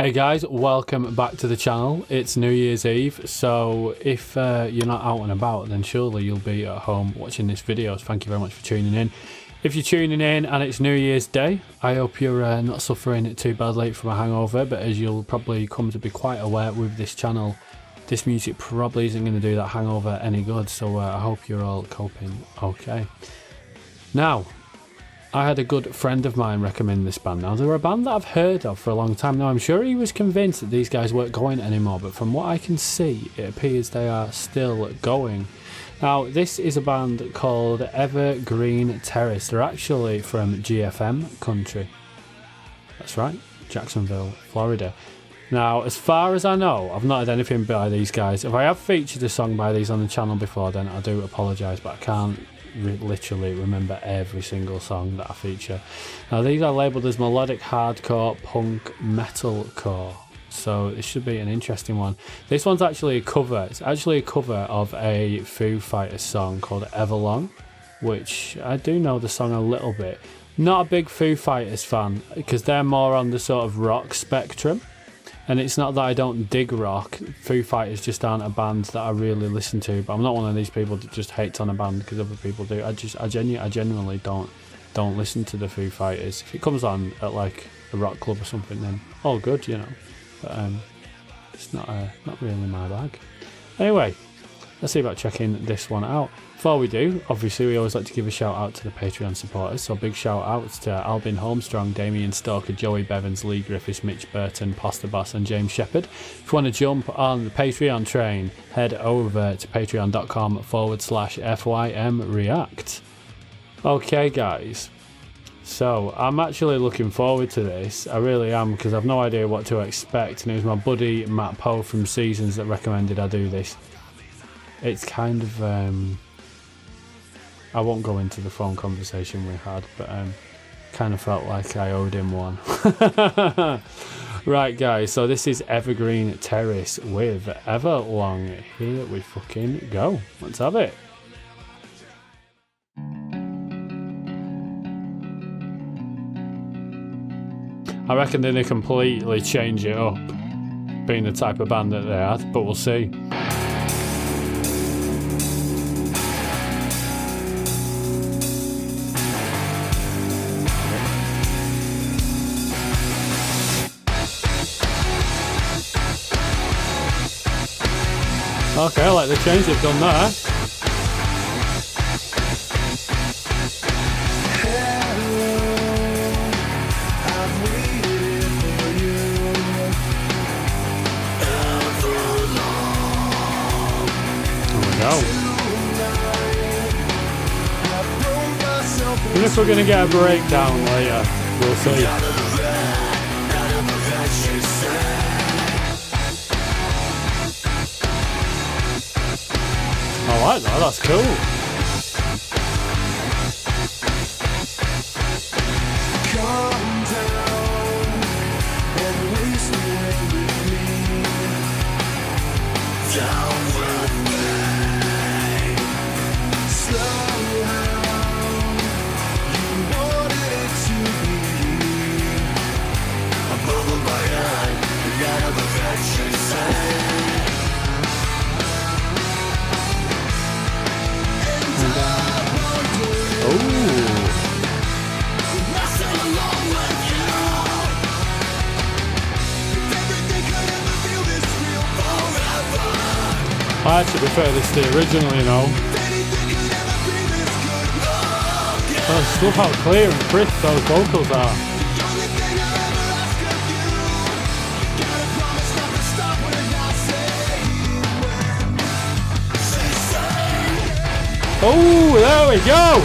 Hey guys, welcome back to the channel. It's New Year's Eve, so if you're not out and about, then surely you'll be at home watching this video. So thank you very much for tuning in. If you're tuning in and it's New Year's Day, I hope you're not suffering too badly from a hangover, but as you'll probably come to be quite aware with this channel, this music probably isn't going to do that hangover any good, so I hope you're all coping okay. Now, I had a good friend of mine recommend this band. Now, they're a band that I've heard of for a long time now. I'm sure he was convinced that these guys weren't going anymore, but from what I can see, it appears they are still going. Now, this is a band called Evergreen Terrace. They're actually from GFM country. That's right, Jacksonville, Florida. Now, as far as I know, I've not had anything by these guys. If I have featured a song by these on the channel before, then I do apologise, but I can't literally remember every single song that I feature. Now, these are labelled as melodic hardcore, punk, metalcore, so it should be an interesting one. This one's actually a cover. It's actually a cover of a Foo Fighters song called Everlong, which I do know the song a little bit. Not a big Foo Fighters fan, because they're more on the sort of rock spectrum. And it's not that I don't dig rock. Foo Fighters just aren't a band that I really listen to. But I'm not one of these people that just hates on a band because other people do. I genuinely don't listen to the Foo Fighters. If it comes on at like a rock club or something, then all good, you know. But it's not really my bag. Anyway, let's see about checking this one out. Before we do, obviously we always like to give a shout out to the Patreon supporters, so big shout outs to Albin Holmstrong, Damien Stoker, Joey Bevans, Lee Griffiths, Mitch Burton, Poster Boss and James Shepherd. If you want to jump on the Patreon train, head over to patreon.com/FYM REACTS. Okay guys, so I'm actually looking forward to this, I really am, because I've no idea what to expect, and it was my buddy Matt Poe from Seasons that recommended I do this. It's kind of, I won't go into the phone conversation we had, but kind of felt like I owed him one. Right guys, so this is Evergreen Terrace with Everlong. Here we fucking go. Let's have it. I reckon they're going to completely change it up, being the type of band that they are, but we'll see. Okay, I like the change they've done there. There we go. Even if we're going to get a breakdown later, we'll see. I like that, that's cool. Calm down and waste away with me. Down with me. Slow down. You wanted it to be. I'm over my head. Out of affection, say. I actually prefer this to the original, you know. I just love how clear and crisp those vocals are. Oh, there we go!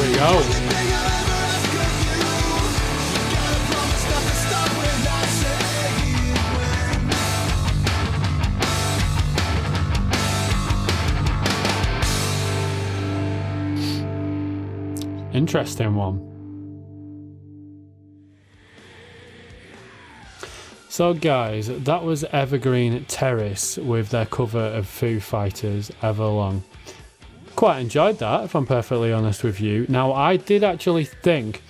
we go. Interesting one. So guys, that was Evergreen Terrace with their cover of Foo Fighters' Everlong. Quite enjoyed that, if I'm perfectly honest with you. Now, I did actually think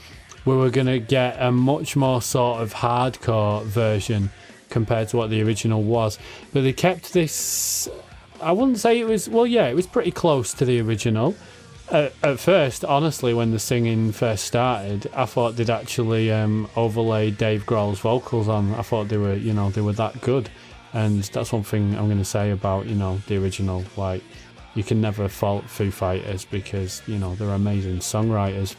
we were going to get a much more sort of hardcore version compared to what the original was. But they kept this, I wouldn't say it was, well yeah, it was pretty close to the original. At first, honestly, when the singing first started, I thought they'd actually overlay Dave Grohl's vocals on. I thought they were, you know, they were that good. And that's one thing I'm going to say about, you know, the original. Like, you can never fault Foo Fighters because, you know, they're amazing songwriters.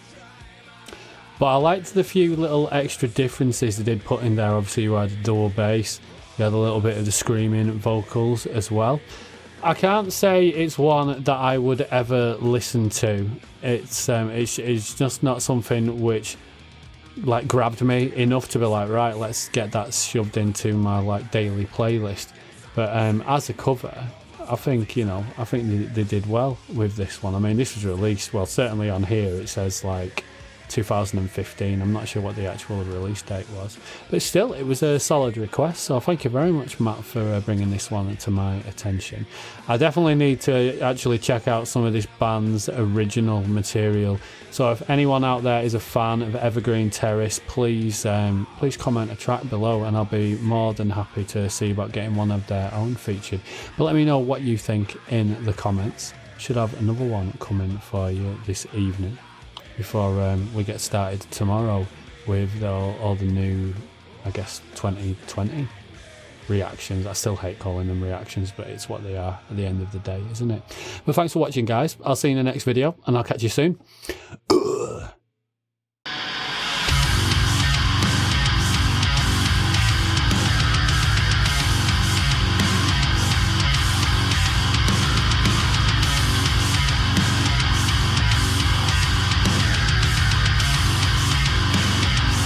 But I liked the few little extra differences they did put in there. Obviously, you had the double bass, you had a little bit of the screaming vocals as well. I can't say it's one that I would ever listen to. It's just not something which like grabbed me enough to be like, right, let's get that shoved into my like daily playlist. But as a cover, I think, you know, I think they did well with this one. I mean, this was released, well, certainly on here it says like 2015. I'm not sure what the actual release date was, but still, it was a solid request. So thank you very much, Matt, for bringing this one to my attention. I definitely need to actually check out some of this band's original material. So if anyone out there is a fan of Evergreen Terrace, please comment a track below, and I'll be more than happy to see about getting one of their own featured. But let me know what you think in the comments. Should have another one coming for you this evening, before we get started tomorrow with all the new, I guess, 2020 reactions. I still hate calling them reactions, but it's what they are at the end of the day, isn't it? But thanks for watching, guys. I'll see you in the next video, and I'll catch you soon.